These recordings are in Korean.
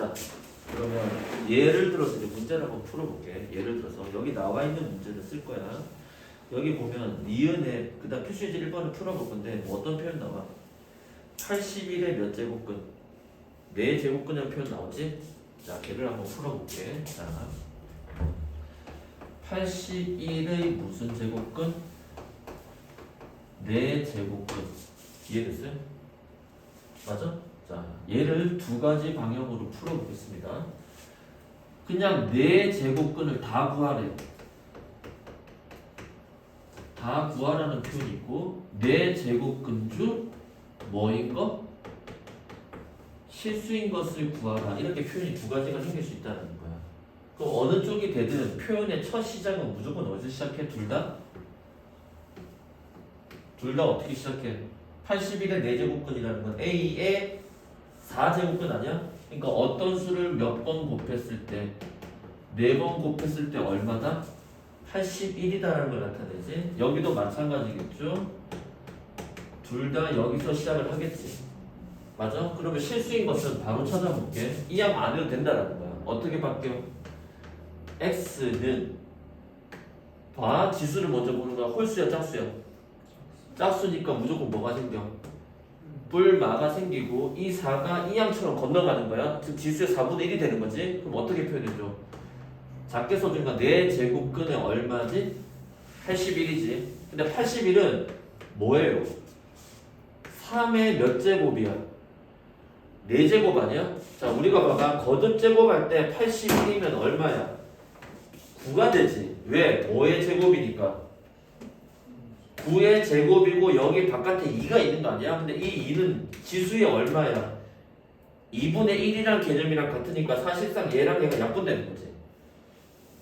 자, 그러면 예를 들어서 이제 문제를 한번 풀어볼게. 예를 들어서 여기 나와 있는 문제를 쓸 거야. 여기 보면 니은에 그다음 표시제 1번을 풀어볼 건데 뭐 어떤 표현 나와? 81의 몇 제곱근? 4제곱근이라는 표현 나오지? 자, 걔를 한번 풀어볼게. 자, 81의 무슨 제곱근? 4제곱근. 이해됐어요? 맞아? 자, 얘를 두 가지 방향으로 풀어보겠습니다. 그냥 4제곱근을 다 구하래. 다 구하라는 표현이 있고 4제곱근 중 뭐인 거? 실수인 것을 구하라. 이렇게 표현이 두 가지가 생길 수 있다는 거야. 그럼 어느 쪽이 되든 표현의 첫 시작은 무조건 어디서 시작해? 둘 다? 둘 다 어떻게 시작해? 81의 4제곱근이라는 건 A의 4제곱근 아니야? 그러니까 어떤 수를 몇 번 곱했을 때 4번 곱했을 때 얼마다? 81이다라는 걸 나타내지. 여기도 마찬가지겠죠. 둘 다 여기서 시작을 하겠지. 맞아? 그러면 실수인 것은 바로 찾아볼게. 이 양 안 해도 된다라는 거야. 어떻게 바뀌어? x는 봐. 지수를 먼저 보는 거야. 홀수야 짝수야? 짝수니까 무조건 뭐가 생겨? 뿔마가 생기고 이 4가 이 양처럼 건너가는 거야. 즉 지수의 4분의 1이 되는 거지. 그럼 어떻게 표현해줘? 작게 써주니까 4제곱근에 얼마지? 81이지. 근데 81은 뭐예요? 3의 몇 제곱이야? 4제곱 아니야? 자, 우리가 봐봐. 거듭 제곱할 때 81이면 얼마야? 9가 되지. 왜? 5의 제곱이니까. 9의 제곱이고 여기 바깥에 2가 있는 거 아니야? 근데 이 2는 지수의 얼마야? 2분의 1이랑 개념이랑 같으니까 사실상 얘랑 얘가 약분되는 거지.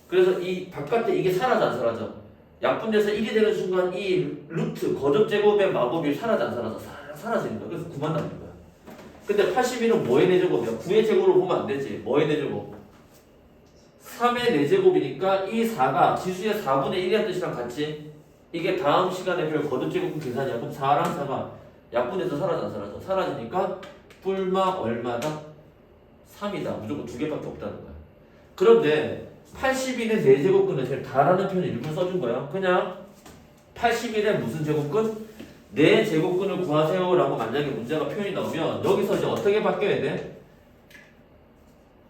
그래서 이 바깥에 이게 사라져 안 사라져? 약분돼서 1이 되는 순간 이 루트 거듭 제곱의 마법이 사라져 안 사라져? 사라지는 거야. 그래서 9만 남는 거야. 근데 81은 뭐의 4제곱이야? 9의 제곱으로 보면 안 되지. 뭐의 4제곱? 3의 4제곱이니까 이 4가 지수의 4분의 1이라는 뜻이랑 같이 이게 다음 시간에 별 거듭 제곱근 계산이야. 그럼 4랑 4가 약분해서 사라져 안 사라져? 사라지니까 뿔마 얼마다? 3이다. 무조건 두 개밖에 없다는 거야. 그런데 81의 4제곱근은 제일 다라는 표현을 일부러 써준 거야. 그냥 81의 무슨 제곱근? 4제곱근을 구하세요 라고 만약에 문제가 표현이 나오면 여기서 이제 어떻게 바뀌어야 돼?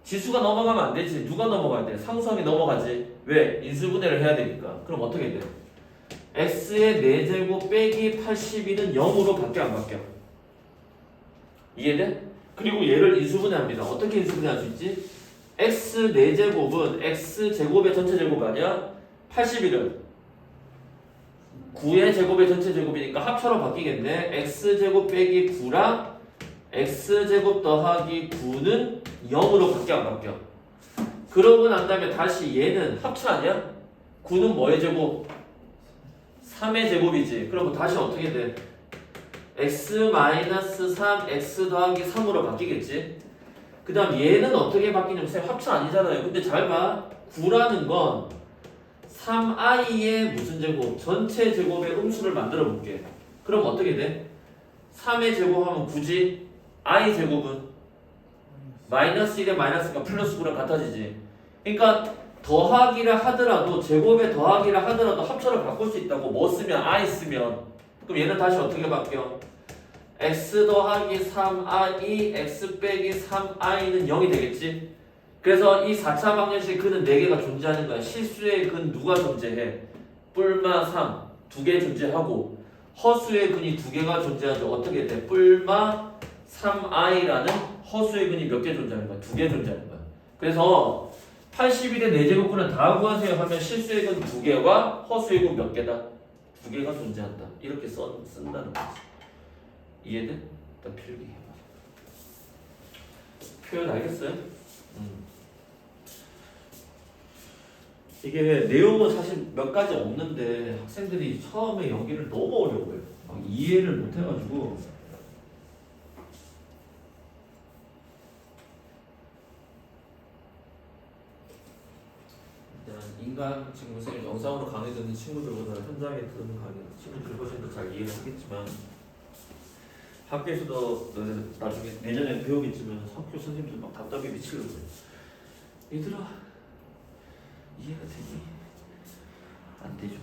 지수가 넘어가면 안 되지. 누가 넘어가야 돼? 상수함이 넘어가지. 왜? 인수분해를 해야 되니까. 그럼 어떻게 돼? x의 4제곱 빼기 81은 0으로 바뀌어 안 바뀌어? 이해돼? 그리고 얘를 인수분해합니다. 어떻게 인수분해할 수 있지? x 4제곱은 x제곱의 전체 제곱 아니야? 81은 9의 제곱의 전체 제곱이니까 합차로 바뀌겠네. x제곱 빼기 9랑 x제곱 더하기 9는 0으로 바뀌어 안 바뀌어? 그러고 난 다음에 다시 얘는 합차 아니야? 9는 뭐의 제곱? 3의 제곱이지. 그러면 다시 어떻게 돼? x-3 x 더하기 3으로 바뀌겠지. 그 다음 얘는 어떻게 바뀌냐면 쌤 합차 아니잖아요. 근데 잘 봐. 9라는 건 3i의 무슨 제곱? 전체 제곱의 음수를 만들어 볼게. 그럼 어떻게 돼? 3의 제곱하면 굳이 i 제곱은 마이너스 1에 마이너스가 플러스 9랑 같아지지. 그러니까 더하기를 하더라도 제곱에 더하기를 하더라도 합차로 바꿀 수 있다고. 뭐 쓰면 i 쓰면. 그럼 얘는 다시 어떻게 바뀌어? x 더하기 3i x 빼기 3i는 0이 되겠지. 그래서 이 4차 방정식 근은 4개가 존재하는 거야. 실수의 근 누가 존재해? 뿔마 3 2개 존재하고 허수의 근이 2개가 존재하죠. 어떻게 돼? 뿔마 3i라는 허수의 근이 몇 개 존재하는 거야? 2개 존재하는 거야. 그래서 81의 4제곱근은 다 구하세요 하면 실수의 근 2개와 허수의 근 몇 개다? 2개가 존재한다. 이렇게 쓴다는 거지. 이해돼? 일단 필기해봐. 표현 알겠어요? 이게 내용은 사실 몇 가지 없는데 학생들이 처음에 연기를 너무 어려워해요. 이해를 못 해가지고. 인간 지금 선생님 영상으로 강의 듣는 친구들보다 현장에 듣는 강의 친구들이 훨씬 더 잘 이해를 하겠지만 학교에서도 너네 나중에 내년에 배우겠지만 학교 선생님들 막 답답해 미치려고 그래. 얘들아 이해가 되니? 안 되죠.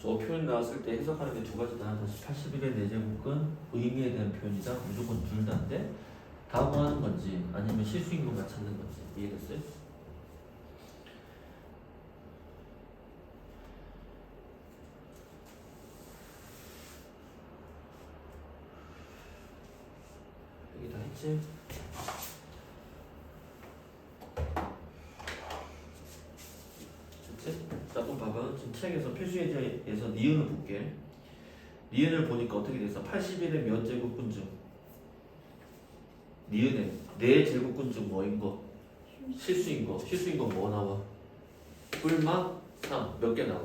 저 표현 나왔을 때 해석하는 게 두 가지다. 다시 81의 4제곱은 의미에 대한 표현이다. 무조건 둘 다인데 답을 하는 건지 아니면 실수인 것만 찾는 건지 이해됐어요? 여기 다 했지? 됐지? 자, 또 봐봐. 지금 책에서 필수예제에서 니은을 볼게. 니은을 보니까 어떻게 됐어? 81의 몇 제곱근 중 니은의 4제곱근 중 뭐인 거? 실수인 거. 실수인 건 뭐 나와? 뿔마 3. 몇 개 나와?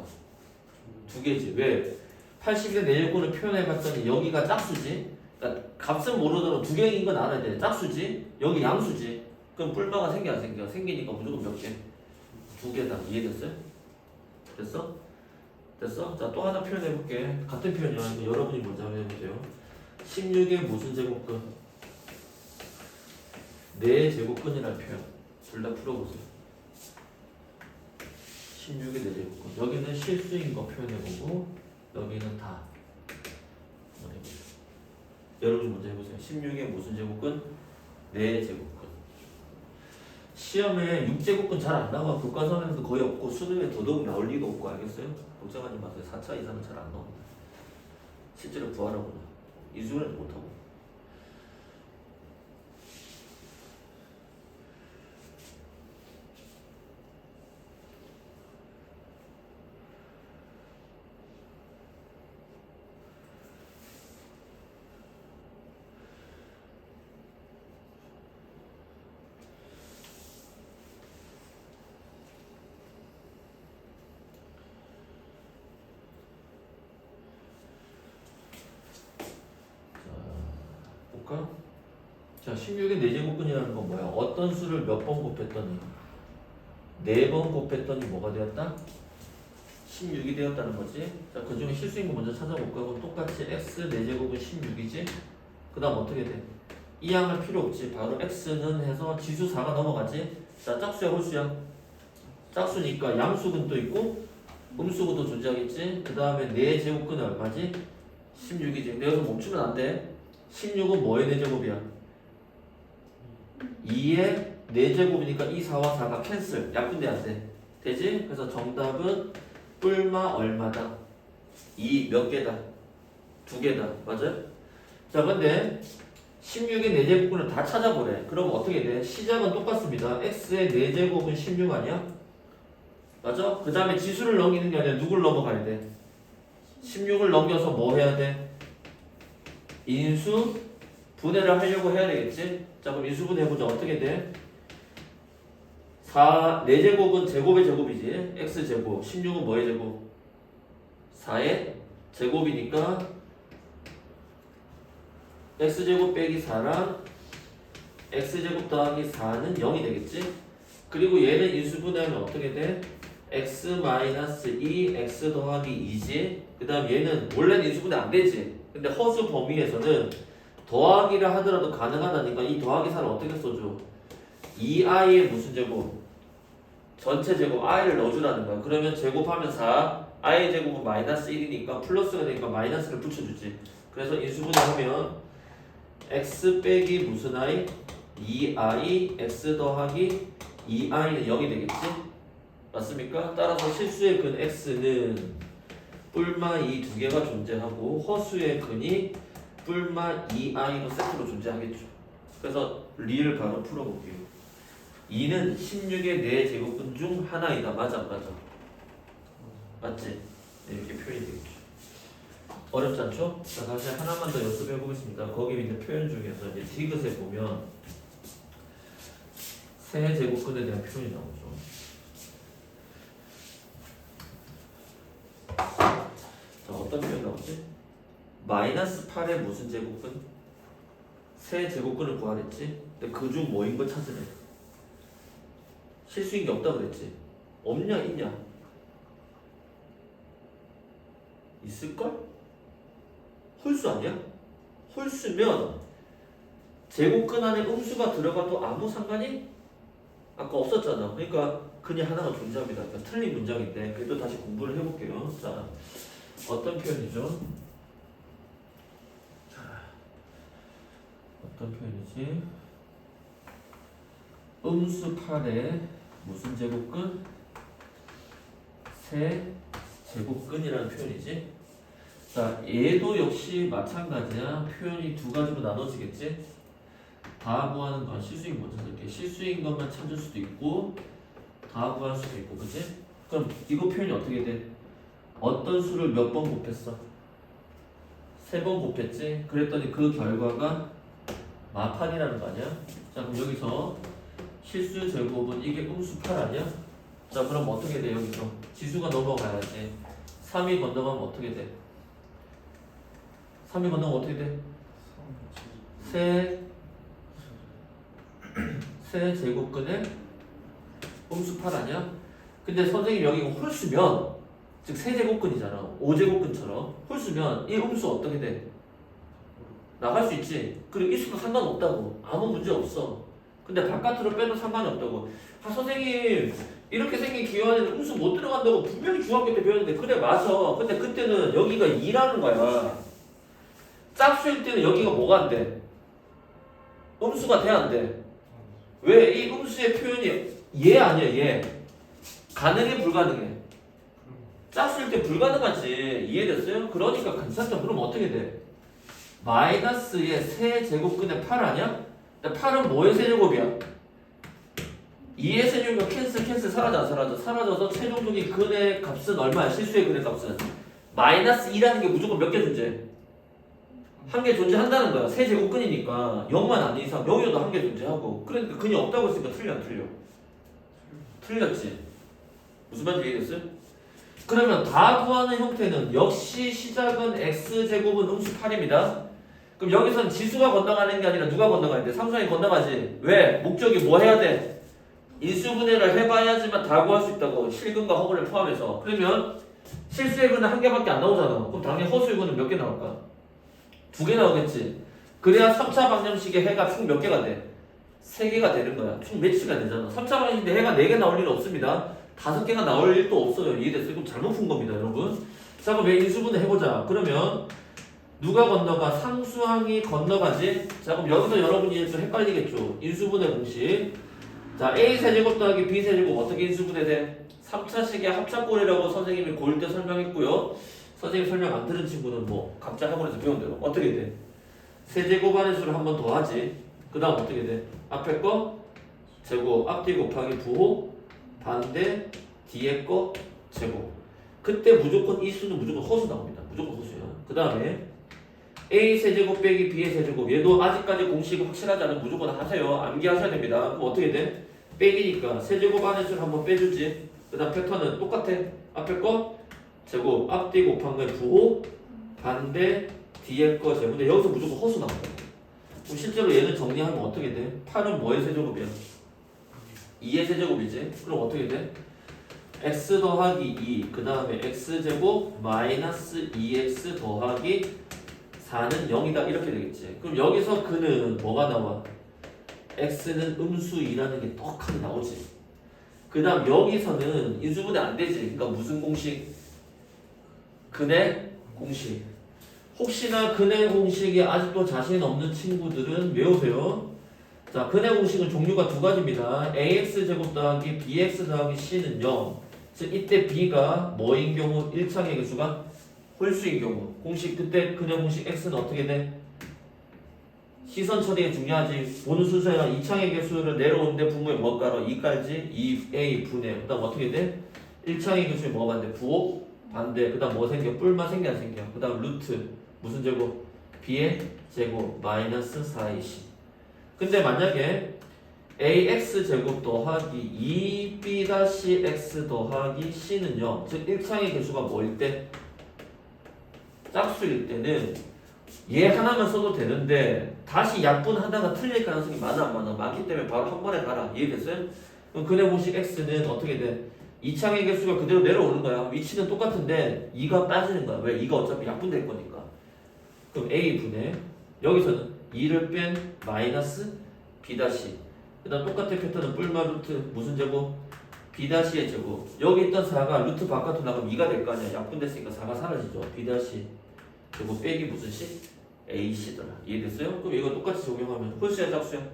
2개지. 왜? 81의 4제곱근을 표현해봤더니 여기가 짝수지? 그러니까 값은 모르더라도 2개인 건 알아야 돼. 짝수지? 여기 양수지? 그럼 뿔마가 생겨 안 생겨? 생기니까 무조건 몇 개? 2개다. 이해됐어요? 됐어? 됐어? 자, 또 하나 표현해볼게. 같은 표현이야. 여러분이 먼저 한번 해보세요. 16의 무슨 제곱근? 4제곱근이라는 표현. 둘 다 풀어보세요. 16의 4제곱근. 여기는 실수인 거 표현해보고 여기는 다 한번 해보세요. 여러분이 먼저 해보세요. 16의 무슨 제곱근? 4제곱근. 시험에 6제곱근 잘 안 나와. 교과서에도 거의 없고 수능에 더더욱 나올 리가 없고 알겠어요? 걱정하지 마세요. 4차 이상은 잘 안 나옵니다. 실제로 구하라고는 이수는 못하고. 볼까? 자, 16의 4제곱근이라는 건 뭐야? 어떤 수를 몇 번 곱했더니 4번 곱했더니 뭐가 되었다? 16이 되었다는 거지. 자, 그 중에 실수인 거 먼저 찾아볼까? 그럼 똑같이 x 4제곱은 16이지? 그 다음 어떻게 돼? 이 양할 필요 없지. 바로 x는 해서 지수 4가 넘어가지? 자, 짝수야 홀수야? 짝수니까 양수근도 있고 음수근도 존재하겠지? 그 다음에 4제곱근은 얼마지? 16이지. 근데 여기서 멈추면 안 돼. 16은 뭐의 4제곱이야? 2의 4제곱이니까 이 4와 4가 캔슬. 약분돼 안 돼. 되지? 그래서 정답은 뿔마 얼마다? 2 몇 개다? 2개다. 맞아요? 자, 근데 16의 4제곱을 다 찾아보래. 그럼 어떻게 돼? 시작은 똑같습니다. x의 4제곱은 16 아니야? 맞아? 그 다음에 지수를 넘기는 게 아니라 누굴 넘어가야 돼? 16을 넘겨서 뭐 해야 돼? 인수 분해를 하려고 해야 되겠지? 자, 그럼 인수분해 해보자. 어떻게 돼? 4제곱은 제곱의 제곱이지. x제곱. 16은 뭐의 제곱? 4의 제곱이니까 x제곱 빼기 4랑 x제곱 더하기 4는 0이 되겠지? 그리고 얘는 인수분해하면 어떻게 돼? x-2 x 더하기 2지. 그 다음 얘는 원래는 인수분해 안 되지. 근데 허수 범위에서는 더하기를 하더라도 가능하다니까 이 더하기 4를 어떻게 써줘? 2i의 무슨 제곱? 전체 제곱 i를 넣어주라는 거야. 그러면 제곱하면 4 i의 제곱은 마이너스 1이니까 플러스가 되니까 마이너스를 붙여주지. 그래서 인수분해하면 x 빼기 무슨 i? 2i x 더하기 2i는 0이 되겠지? 맞습니까? 따라서 실수의 근 x는 뿔마 2 두 개가 존재하고 허수의 근이 뿔마 2i로 세트로 존재하겠죠. 그래서 리을 바로 풀어볼게요. 2는 16의 4제곱근 중 하나이다. 맞아 안 맞아? 맞지? 네, 이렇게 표현이 되겠죠. 어렵지 않죠? 자, 다시 하나만 더 연습해 보겠습니다. 거기 있는 표현 중에서 이제 디귿에 보면 세 제곱근에 대한 표현이 나오죠. 어떤 표현 나오지? 마이너스 8의 무슨 제곱근? 세 제곱근을 구하랬지? 근데 그중 뭐인 거 찾으래. 실수인 게 없다 그랬지? 없냐 있냐? 있을걸? 홀수 아니야? 홀수면 제곱근 안에 음수가 들어가도 아무 상관이 아까 없었잖아. 그러니까 그냥 하나가 존재합니다. 그러니까 틀린 문장인데 그래도 다시 공부를 해볼게요. 자, 어떤 표현이죠? 자, 어떤 표현이지? 음수 8에 무슨 제곱근? 세 제곱근이라는 표현이지. 자, 얘도 역시 마찬가지야. 표현이 두 가지로 나눠지겠지. 다 구하는 건 실수인 먼저 쓸게. 실수인 것만 찾을 수도 있고 다 구할 수도 있고, 그치? 그럼 이거 표현이 어떻게 돼? 어떤 수를 몇 번 곱했어? 3번 곱했지? 그랬더니 그 결과가 마판이라는 거 아니야? 자, 그럼 여기서 실수 제곱은 이게 음수 8 아니야? 자, 그럼 어떻게 돼? 여기서 지수가 넘어가야지. 3이 건너가면 어떻게 돼? 3이 건너가면 어떻게 돼? 세 제곱근의 음수 8 아니야? 근데 선생님 여기 이거 홀수면, 즉 세제곱근이잖아. 5제곱근처럼 홀수면 이 음수 어떻게 돼? 나갈 수 있지. 그리고 이 수도 상관없다고. 아무 문제 없어. 근데 바깥으로 빼도 상관이 없다고. 아, 선생님 이렇게 생긴 기호안에는 음수 못 들어간다고 분명히 중학교 때 배웠는데. 그래 맞아. 근데 그때는 여기가 2라는 거야. 짝수일 때는 여기가 뭐가 안 돼? 음수가 돼 안 돼? 왜? 이 음수의 표현이 얘 아니야 얘. 가능해 불가능해? 짝수일 때 불가능하지. 이해됐어요? 그러니까 괜찮다. 그럼 어떻게 돼? 마이너스의 세제곱근의 8 아니야? 8은 뭐의 세제곱이야? 2의 세제곱이면 캔슬 사라져서 최종적인 근의 값은 얼마야? 실수의 근의 값은 마이너스 2라는 게 무조건 몇 개 존재해? 한 개 존재한다는 거야. 세제곱근이니까 0만 아닌 이상 0이어도 한 개 존재하고. 그러니까 근이 없다고 했으니까 틀려 안 틀려? 틀렸지. 무슨 말인지 이해됐어요? 그러면 다 구하는 형태는 역시 시작은 x제곱은 음수 8입니다. 그럼 여기서는 지수가 건너가는 게 아니라 누가 건너가야 돼? 삼성이 건너가지. 왜? 목적이 뭐 해야 돼? 인수분해를 해봐야지만 다 구할 수 있다고. 실근과 허근을 포함해서. 그러면 실수의 근은 한 개밖에 안 나오잖아. 그럼 당연히 허수의 근은 몇 개 나올까? 2개 나오겠지. 그래야 3차 방정식의 해가 총 몇 개가 돼? 3개가 되는 거야. 총 매치가 되잖아. 3차 방정식인데 해가 4개 나올 일은 없습니다. 5개가 나올 일도 없어요. 이해됐어요? 그럼 잘못 푼 겁니다, 여러분. 자, 그럼 인수분해 해보자. 그러면 누가 건너가? 상수항이 건너가지? 자, 그럼 여기서 여러분이 좀 헷갈리겠죠? 인수분해 공식. 자, A 세제곱 더하기 B 세제곱 어떻게 인수분해 돼? 3차식의 합작골이라고 선생님이 고1 때 설명했고요. 선생님 설명 안 들은 친구는 뭐 각자 학원에서 배운 대로 어떻게 돼? 세제곱 안의 수를 한 번 더 하지. 그 다음 어떻게 돼? 앞에 거 제곱, 앞뒤 곱하기 부호, 반대, 뒤에 거 제곱. 그때 무조건 이 수는 무조건 허수 나옵니다. 무조건 허수야. 그 다음에 A 세제곱 빼기 B의 세제곱. 얘도 아직까지 공식 확실하지 않으면 무조건 하세요. 암기하셔야 됩니다. 그럼 어떻게 돼? 빼기니까 세제곱 안의 수를 한번 빼주지. 그 다음 패턴은 똑같아. 앞에 거 제곱, 앞뒤 곱한 거에 부호, 반대, 뒤에 거 제곱. 근데 여기서 무조건 허수 나옵니다. 그럼 실제로 얘는 정리하면 어떻게 돼? 8은 뭐의 세제곱이야? 2의 세제곱이지. 그럼 어떻게 돼? x 더하기 2, 그 다음에 x제곱 마이너스 2x 더하기 4는 0이다 이렇게 되겠지. 그럼 여기서 그는 뭐가 나와? x는 음수 2라는 게 떡하니 나오지. 그 다음 여기서는 인수분해 안 되지. 그러니까 무슨 공식? 근의 공식. 혹시나 근의 공식에 아직도 자신 없는 친구들은 외우세요. 자, 근의 공식은 종류가 두 가지입니다. ax제곱 더하기 bx 더하기 c는 0. 즉 이때 b가 뭐인 경우 1창의 개수가 홀수인 경우. 공식 그때 근의 공식 x는 어떻게 돼? 시선 처리가 중요하지. 보는 순서가 2창의 개수를 내려오는데 분모에 뭐 깔아? 2 깔지? 2a 분의. 그 다음 어떻게 돼? 1창의 개수에 뭐가 반대? 부호? 반대. 그 다음 뭐 생겨? 뿔만 생겨 안 생겨? 그 다음 루트 무슨 제곱? b의 제곱 마이너스 4ac. 근데 만약에 ax제곱 더하기 2b-x 더하기 c는 0. 즉 1창의 개수가 뭐일 때? 짝수일 때는 얘 하나만 써도 되는데 다시 약분 하다가 틀릴 가능성이 많아 안 많아? 많기 때문에 바로 한 번에 가라. 이해됐어요? 그럼 근해공식 x는 어떻게 돼? 이창의 개수가 그대로 내려오는 거야. 위치는 똑같은데 2가 빠지는 거야. 왜? 2가 어차피 약분될 거니까. 그럼 a분의 여기서는 2를 뺀 마이너스 b 다시 그 다음 똑같은 패턴은 뿔마 루트 무슨 제곱? b 다시의 제곱. 여기 있던 4가 루트 바깥으로 나가면 2가 될 거 아니야. 약분됐으니까 4가 사라지죠. b 다시 제곱 빼기 무슨 식? a씨더라. 이해됐어요? 그럼 이거 똑같이 적용하면 홀수야 짝수야?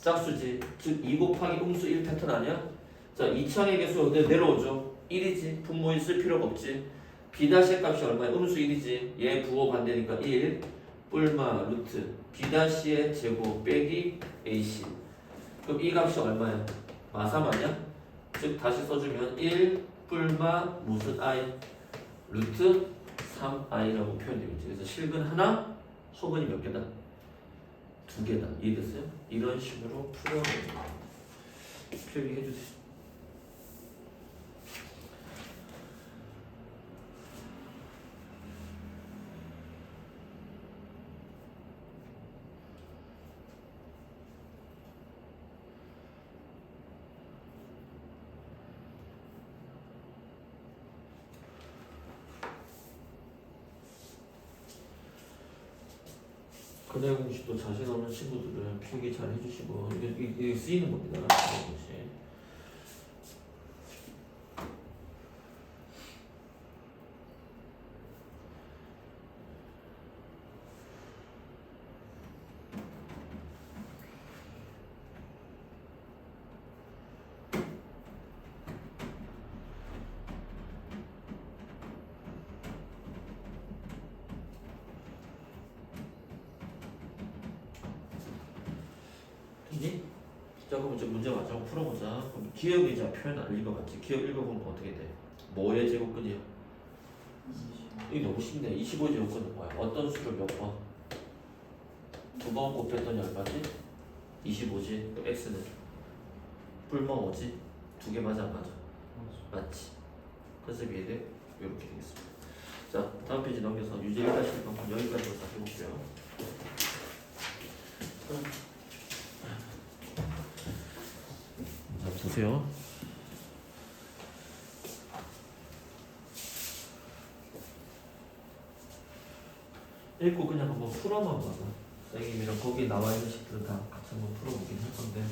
짝수지. 즉 2 곱하기 음수 1 패턴 아니야? 자, 이창의 개수가 그대로 내려오죠. 1이지. 분모인 쓸 필요가 없지. b 다시 값이 얼마야? 음수 1이지. 얘 부호 반대니까 1 뿔마 루트 b 다시의 제곱 빼기 ac. 그럼 이 값이 얼마야? 마삼 아니야? 즉 다시 써주면 1 뿔마 무슨 i 루트 3i라고 표현되겠지. 그래서 실근 하나, 허근이 몇 개다? 두 개다. 이해됐어요? 이런 식으로 표기해 주세요. 근해 공식도 자신 없는 친구들은 필기 잘 해주시고 이게 쓰이는 겁니다. 근해 공식. 자, 그럼 이제 문제 마저 풀어보자. 그럼 기억의자 표현 안 읽어봤지? 기억 읽어보면 어떻게 돼? 뭐의 제곱근이야? 이게 너무 쉽네. 25 제곱근은 뭐야? 어떤 수를 몇 번? 두 번 곱했더니 얼마지? 25지. 그럼 x는 뿔마 5지? 두 개 맞아 안 맞아? 맞지. 컨셉 이해돼? 이렇게 되겠습니다. 자, 다음 페이지 넘겨서 유제 1-1번 여기까지만 다 해볼게요. 자, 보세요. 읽고 그냥 한번 풀어만 봐봐. 선생님이랑 거기 나와 있는 식들은 다 같이 한번 풀어보긴 할 건데.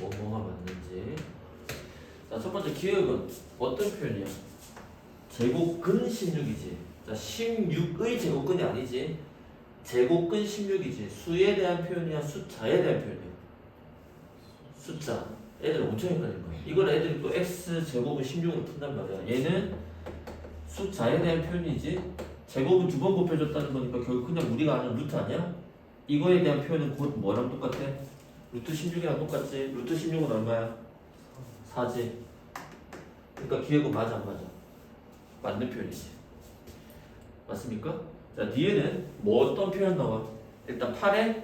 뭐가 맞는지. 자, 첫 번째 기억은 어떤 표현이야? 제곱근 16이지. 자, 16의 제곱근이 아니지. 제곱근 16이지. 수에 대한 표현이야, 숫자에 대한 표현이야. 숫자. 애들 엄청 헷갈릴 거야. 이걸 애들이 또 x 제곱은 16으로 푼단 말이야. 얘는 숫자에 대한 표현이지. 제곱은 두 번 곱해줬다는 거니까 결국 그냥 우리가 아는 루트 아니야? 이거에 대한 표현은 곧 뭐랑 똑같아? 루트 16이랑 똑같지. 루트 16은 얼마야? 4지. 그러니까 기억은 맞아 안 맞아? 맞는 표현이지. 맞습니까? 자, 뒤에는 뭐 어떤 표현 나와? 일단 8에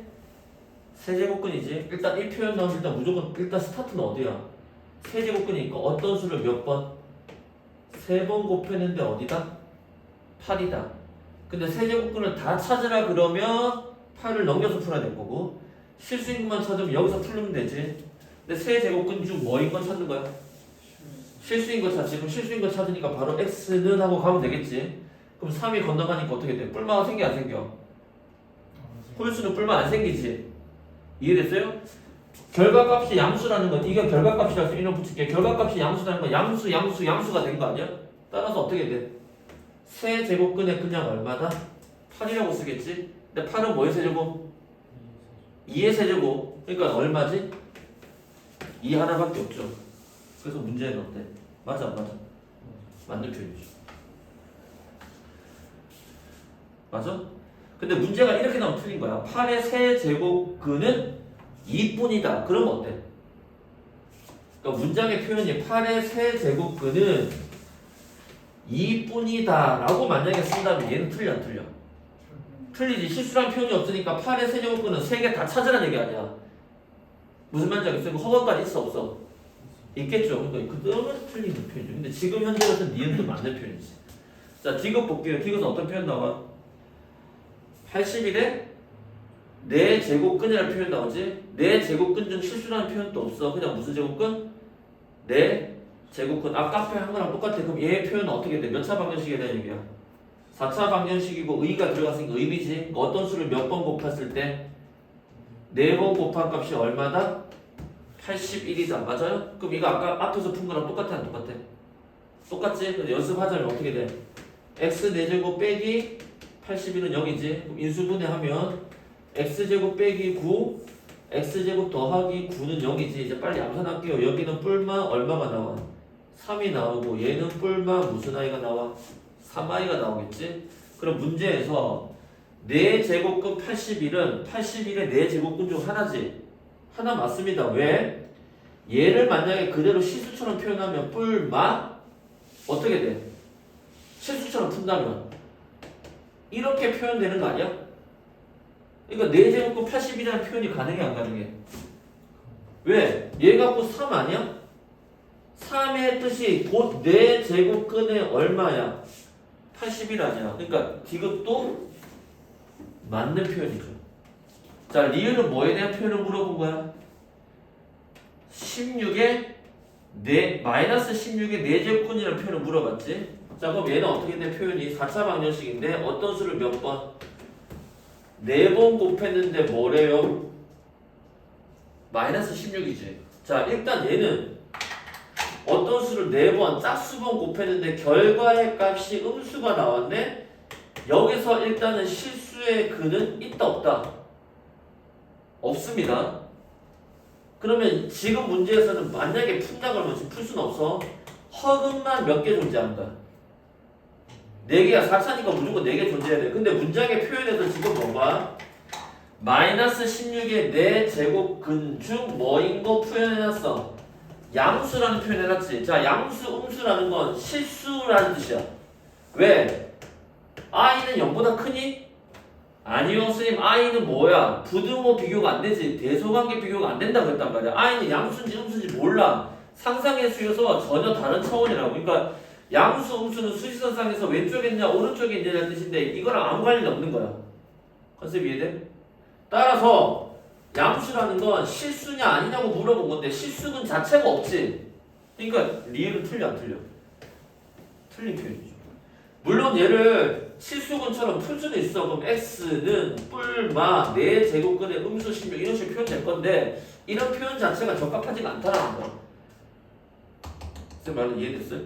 세제곱근이지. 일단 이 표현 나오면 일단 무조건 일단 스타트는 어디야? 세제곱근이니까 어떤 수를 몇 번? 3번 곱했는데 어디다? 8이다. 근데 세제곱근을 다 찾으라 그러면 8을 넘겨서 풀어야 될 거고, 실수인 것만 찾으면 여기서 풀면 되지. 근데 세제곱근 중 뭐인 건 찾는 거야? 실수인 거 찾지. 그럼 실수인 거 찾으니까 바로 x는 하고 가면 되겠지. 그럼 3이 건너가니까 어떻게 돼? 뿔마가 생겨 안 생겨? 홀수는 뿔마 안 생기지. 이해됐어요? 결과값이 양수라는 건, 이게 결과값이라서 이름 붙일게. 결과값이 양수라는 건 양수가 된 거 아니야? 따라서 어떻게 돼? 세제곱근에 그냥 얼마다? 8이라고 쓰겠지? 근데 8은 뭐의 세제곱? 2의 세제곱. 그러니까 얼마지? 2 하나밖에 없죠. 그래서 문제는 어때? 맞아 안 맞아? 맞는 표현이죠. 맞아? 근데 문제가 이렇게 나오면 틀린 거야. 8의 세제곱근은 2뿐이다. 그러면 어때? 그러니까 문장의 표현이 8의 세제곱근은 2뿐이다 라고 만약에 쓴다면 얘는 틀려 안 틀려? 틀리지. 실수란 표현이 없으니까 8의 세제곱근은 3개 다 찾으라는 얘기 아니야. 무슨 말인지 알겠어요? 허가까지 있어 없어? 있겠죠. 그러니까 그러면 틀리는 표현이죠. 근데 지금 현재로서는 니은도 맞는 표현이지. 자, 디귿 볼게요. 디귿은 어떤 표현 나와? 81에 4제곱근이라는 표현 나오지? 4제곱근 중 실수라는 표현도 없어. 그냥 무슨 제곱근? 4제곱근. 아까 앞에 한 거랑 똑같아. 그럼 얘의 표현은 어떻게 돼? 몇 차 방정식에 대한 얘기야? 4차 방정식이고 의가 들어갔으니까 의미지. 어떤 수를 몇 번 곱했을 때 4번 곱한 값이 얼마다? 81이다. 맞아요? 그럼 이거 아까 앞에서 푼 거랑 똑같아 안 똑같아? 똑같지? 근데 연습하자면 어떻게 돼? x 4제곱 빼기 81은 0이지. 그럼 인수분해하면 x제곱 빼기 9 x제곱 더하기 9는 0이지. 이제 빨리 암산할게요. 여기는 뿔마 얼마가 나와? 3이 나오고 얘는 뿔마 무슨 아이가 나와? 3i가 나오겠지? 그럼 문제에서 4제곱근 81은 81의 4제곱근 중 하나지? 하나 맞습니다. 왜? 얘를 만약에 그대로 실수처럼 표현하면 뿔마 어떻게 돼? 실수처럼 푼다면 이렇게 표현되는 거 아니야? 그러니까 4제곱근 80이라는 표현이 가능해 안 가능해? 왜? 얘 갖고 3 아니야? 3의 뜻이 곧 4제곱근의 얼마야? 81 아니야. 그러니까 디귿도 맞는 표현이죠. 자, 리을은 뭐에 대한 표현을 물어본 거야? 16에 마이너스 16의 4제곱근이라는 표현을 물어봤지? 자, 그럼 얘는 어떻게 된 표현이 4차 방정식인데 어떤 수를 몇 번? 4번 곱했는데 뭐래요? 마이너스 16이지. 자, 일단 얘는 어떤 수를 4번 짝수번 곱했는데 결과의 값이 음수가 나왔네? 여기서 일단은 실수의 근은 있다 없다? 없습니다. 그러면 지금 문제에서는 만약에 푼다 그러면 지금 풀 수는 없어. 허근만 몇 개 존재한다. 4개야. 4차니까 무조건 4개 존재해야 돼. 근데 문장의 표현에서 지금 뭐가? 마이너스 16의 4제곱근 중 뭐인 거 표현해놨어? 양수라는 표현 해놨지. 자, 양수, 음수라는 건 실수라는 뜻이야. 왜? i는 0보다 크니? 아니요, 선생님. i는 뭐야? 부등호 비교가 안 되지. 대소관계 비교가 안 된다고 했단 말이야. i는 양수인지 음수인지 몰라. 상상의 수여서 전혀 다른 차원이라고. 그러니까 양수, 음수는 수직선상에서 왼쪽에 있냐 오른쪽에 있냐는 뜻인데 이거랑 아무 관련이 없는 거야. 컨셉 이해돼? 따라서 양수라는 건 실수냐 아니냐고 물어본 건데 실수는 자체가 없지. 그러니까 리을은 틀려 안 틀려? 틀린 표현이죠. 물론 얘를 실수근처럼 풀 수도 있어. 그럼 x는 뿔마 4제곱근의 음수 16 이런 식으로 표현될 건데 이런 표현 자체가 적합하지가 않다라는 거. 쌤 말은 이해됐어요?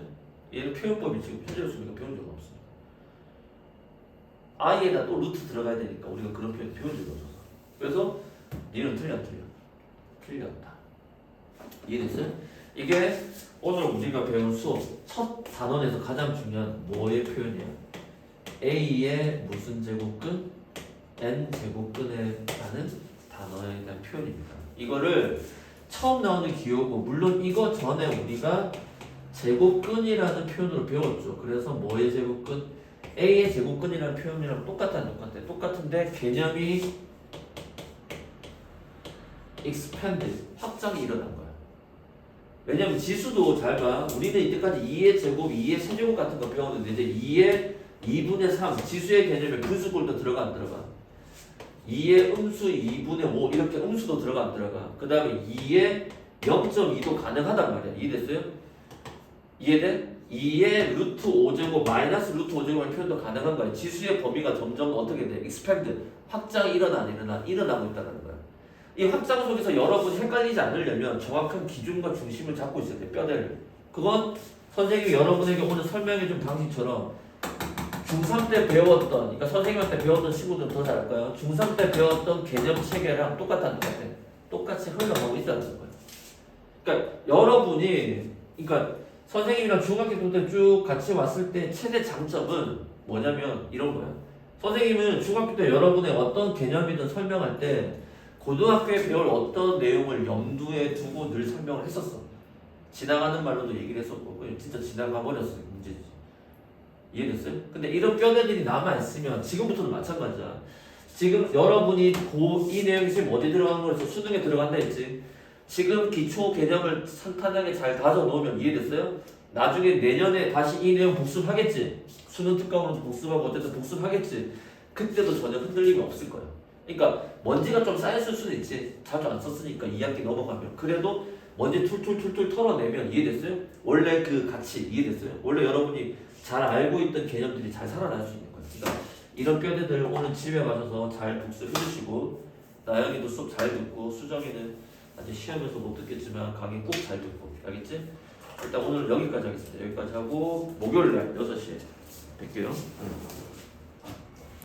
얘는 표현법이 지금 현재로서는 배운 적은 없습니다. i에다 또 루트 들어가야 되니까 우리가 그런 표현 배운 적이 없어서. 그래서 얘는 틀렸다. 이해됐어요? 이게 오늘 우리가 배운 수업 첫 단원에서 가장 중요한 뭐의 표현이야? a의 무슨 제곱근? n 제곱근에 라는 단어에 대한 표현입니다. 이거를 처음 나오는 기호고 물론 이거 전에 우리가 제곱근이라는 표현으로 배웠죠. 그래서 뭐의 제곱근? a의 제곱근이라는 표현이랑 똑같아. 똑같은데 개념이 expand 확장이 일어난 거야. 왜냐면 지수도 잘 봐. 우리는 이때까지 2의 제곱, 2의 세제곱 같은 거 배웠는데 이제 2의 2분의 3 지수의 개념에 분수꼴도 들어가 안 들어가? 2의 음수 2분의 5 이렇게 음수도 들어가 안 들어가? 그 다음에 2의 0.2도 가능하단 말이야. 이해됐어요? 이해돼? 2의 루트 5제곱 마이너스 루트 5제곱의 표현도 가능한 거야. 지수의 범위가 점점 어떻게 돼? expand 확장이 일어나 안 일어나? 일어나고 있다는 거야. 이 확장 속에서 여러분이 헷갈리지 않으려면 정확한 기준과 중심을 잡고 있어야 돼. 뼈대를. 그건 선생님이 여러분에게 오늘 설명해준 방식처럼 중3 때 배웠던, 그러니까 선생님한테 배웠던 친구들은 더 잘할 거예요. 중3 때 배웠던 개념 체계랑 똑같다는 것 같아. 똑같이 흘러가고 있다는 거예요. 그러니까 여러분이, 그러니까 선생님이랑 중학교 때 쭉 같이 왔을 때 최대 장점은 뭐냐면 이런 거야. 선생님은 중학교 때 여러분의 어떤 개념이든 설명할 때 고등학교에 배울 어떤 내용을 염두에 두고 늘 설명을 했었어. 지나가는 말로도 얘기를 했었고 진짜 지나가 버렸어 문제지. 이해됐어요? 근데 이런 뼈대들이 남아있으면 지금부터도 마찬가지야. 지금 여러분이 이 내용이 지금 어디 들어간 거에서 수능에 들어간다 했지. 지금 기초 개념을 탄탄하게 잘 다져놓으면 이해됐어요? 나중에 내년에 다시 이 내용 복습하겠지. 수능 특강으로 복습하고 어쨌든 복습하겠지. 그때도 전혀 흔들림이 없을 거예요. 그러니까 먼지가 좀 쌓였을 수도 있지. 자주 안 썼으니까 2학기 넘어가면. 그래도 먼지 툴툴툴툴 털어내면 이해됐어요? 원래 그 가치 이해됐어요? 원래 여러분이 잘 알고 있던 개념들이 잘 살아날 수 있는 거예요. 그러니까 이런 뼈대들 오늘 집에 가셔서 잘 복습해 주시고 나영이도 수업 잘 듣고 수정이는 아직 시험에서 못 듣겠지만 강의 꼭 잘 듣고 알겠지? 일단 오늘 여기까지 하겠습니다. 여기까지 하고 목요일날 6시에 뵐게요.